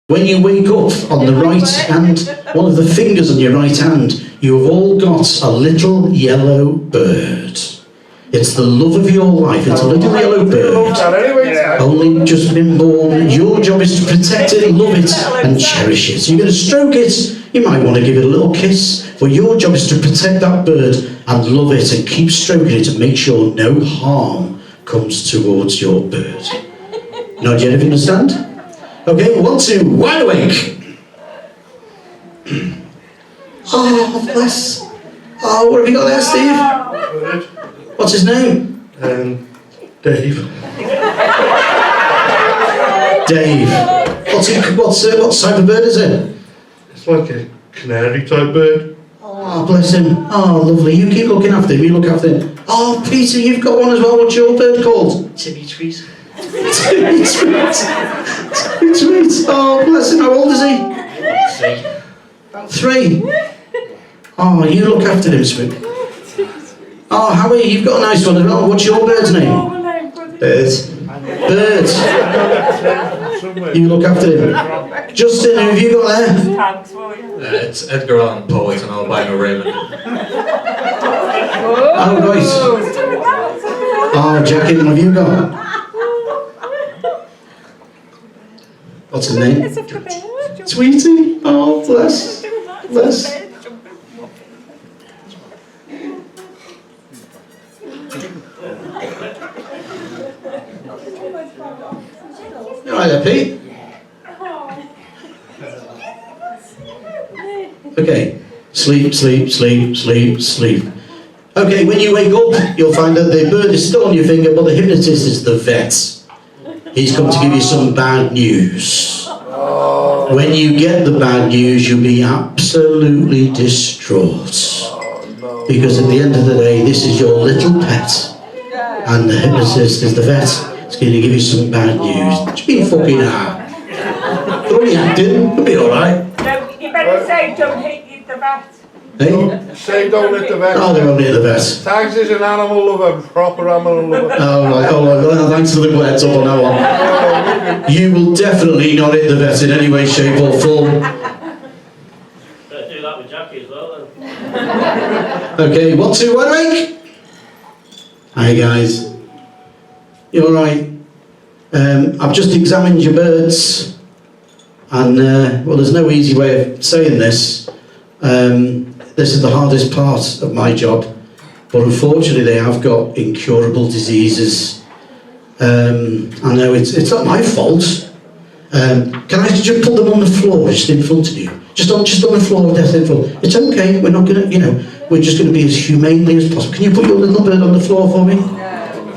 When you wake up, on the right hand, one of the fingers on your right hand, you have all got a little yellow bird. It's the love of your life. It's a little yellow bird, only just been born. Your job is to protect it, love it, and cherish it. So you're going to stroke it. You might want to give it a little kiss, but your job is to protect that bird and love it and keep stroking it and make sure no harm comes towards your bird. Not yet, if you understand? Okay, 1, 2, wide awake. Oh, bless. Oh, what have you got there, Steve? What's his name? Dave. Dave. What type of bird is it? It's like a canary type bird. Oh, bless him. Oh, lovely. You keep looking after him. You look after him. Oh, Peter, you've got one as well. What's your bird called? Timmy Tweet. Timmy Tweet. Timmy Tweet. Oh, bless him. How old is he? 3. Oh, you look after him, sweet. Oh, Howie, you've got a nice one as well. What's your bird's name? Bird. Bird. You look after him. Justin, who have you got there? It's Edgar Allan Poe, it's an albino raven. Oh, right. Oh, Jackie, what have you got? What's his name? Tweety. Oh, bless. Bless. You alright there, Pete? Okay. Sleep, sleep, sleep, sleep, sleep. Okay, when you wake up, you'll find that the bird is still on your finger, but the hypnotist is the vet. He's come to give you some bad news. When you get the bad news, you'll be absolutely distraught. Because at the end of the day, this is your little pet. And the hypnotist is the vet. It's going to give you some bad news. Just be fucking out. They're only acting. It'll be alright. No, you better say don't hit the vet. Hey? Say don't hit the vet. Oh, they're only at the vet. Tags is an animal lover, proper animal lover. Oh, right. Oh, well, thanks for the words up on that one. You will definitely not hit the vet in any way, shape or form. Better do that with Jackie as well then. Okay, 1, 2, wide awake. Hi guys. You alright? I've just examined your birds, and well, there's no easy way of saying this. This is the hardest part of my job, but unfortunately they have got incurable diseases. I know it's not my fault. Can I just put them on the floor just in front of you? Just on the floor, death in front. It's okay, we're not gonna, we're just gonna be as humanely as possible. Can you put your little bird on the floor for me?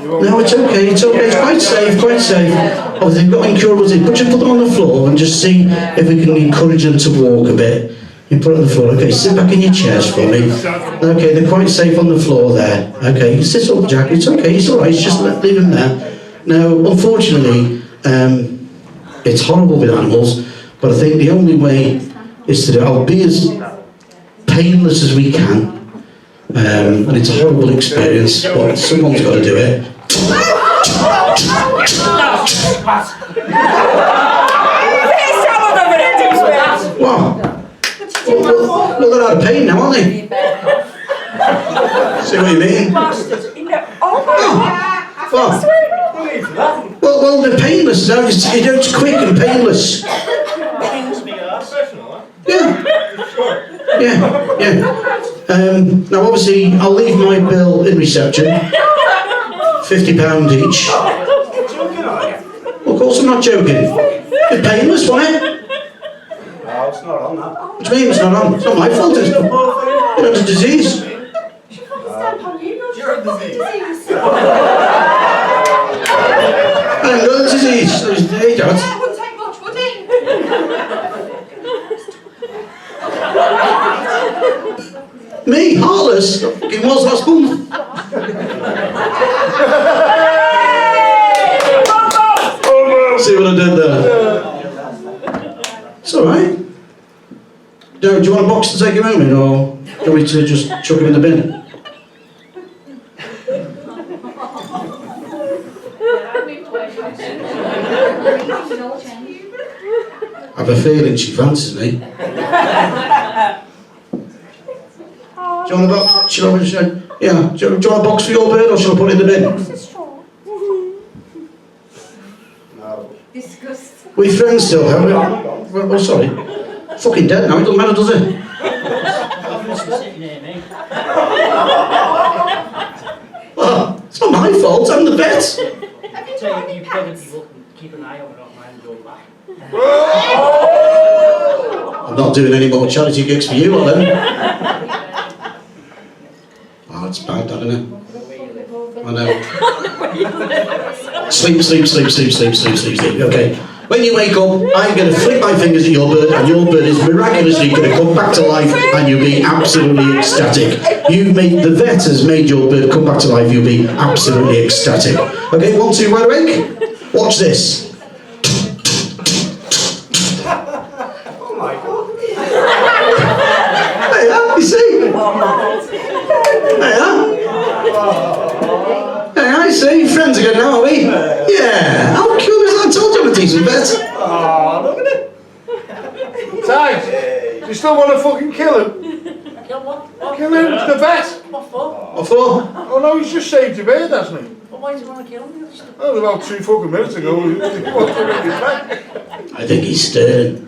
No, it's okay, it's quite safe, quite safe. Oh, they've got incurable disease, but just put them on the floor and just see if we can encourage them to walk a bit. You put it on the floor. Okay, sit back in your chairs for me. Okay, they're quite safe on the floor there. Okay, you sit up, Jack. It's okay. It's all right. Just leave them there. Now, unfortunately, it's horrible with animals, but I think the only way is to do. I'll be as painless as we can, and it's a horrible experience, but someone's got to do it. What? Well, they're out of pain now, aren't they? See what you mean? Well, they're painless. It's quick and painless. Yeah. Now, obviously, I'll leave my bill in reception. £50 each. Well, of course I'm not joking. It's painless, wasn't it? No, it's not on that. What do you mean it's not on? It's not my fault, it's a disease. You're a disease. I haven't got a disease. Hey, Dad. That wouldn't take much, would it? Me, heartless? It was last month. See what I did there? It's alright. Do you want a box to take him home in, or do you want me to just chuck him in the bin? I've a feeling she fancies me. Do you want a box? Shall I, yeah. Do you want a box for your bird or shall I put it in the bin? No. Disgusting. We're friends still, aren't we? Well, oh, sorry. Fucking dead now, it doesn't matter, does it? Sitting near me. Well, it's not my fault, I'm the vet. So you probably will keep an eye on it, not mind going back. I'm not doing any more charity gigs for you, lot, then. Oh, it's bad, that, isn't it? I know. Sleep. Okay. When you wake up, I'm going to flick my fingers at your bird, and your bird is miraculously going to come back to life, and you'll be absolutely ecstatic. The vet has made your bird come back to life, you'll be absolutely ecstatic. Okay, 1, 2, wide awake. Watch this. Oh my god. Hey, you see? Hey, I see. Friends again now, are we? Yeah. How cool is that? I told you I'm a decent vet. Oh, look at it. Tags, do you still want to fucking kill him? Kill what? Kill him, the vet. What for? What for? Oh no, he's just saved your bird, hasn't he? Well, why do you want to kill me? That was about 2 fucking minutes ago. He wants to ring his back. I think he's stirring.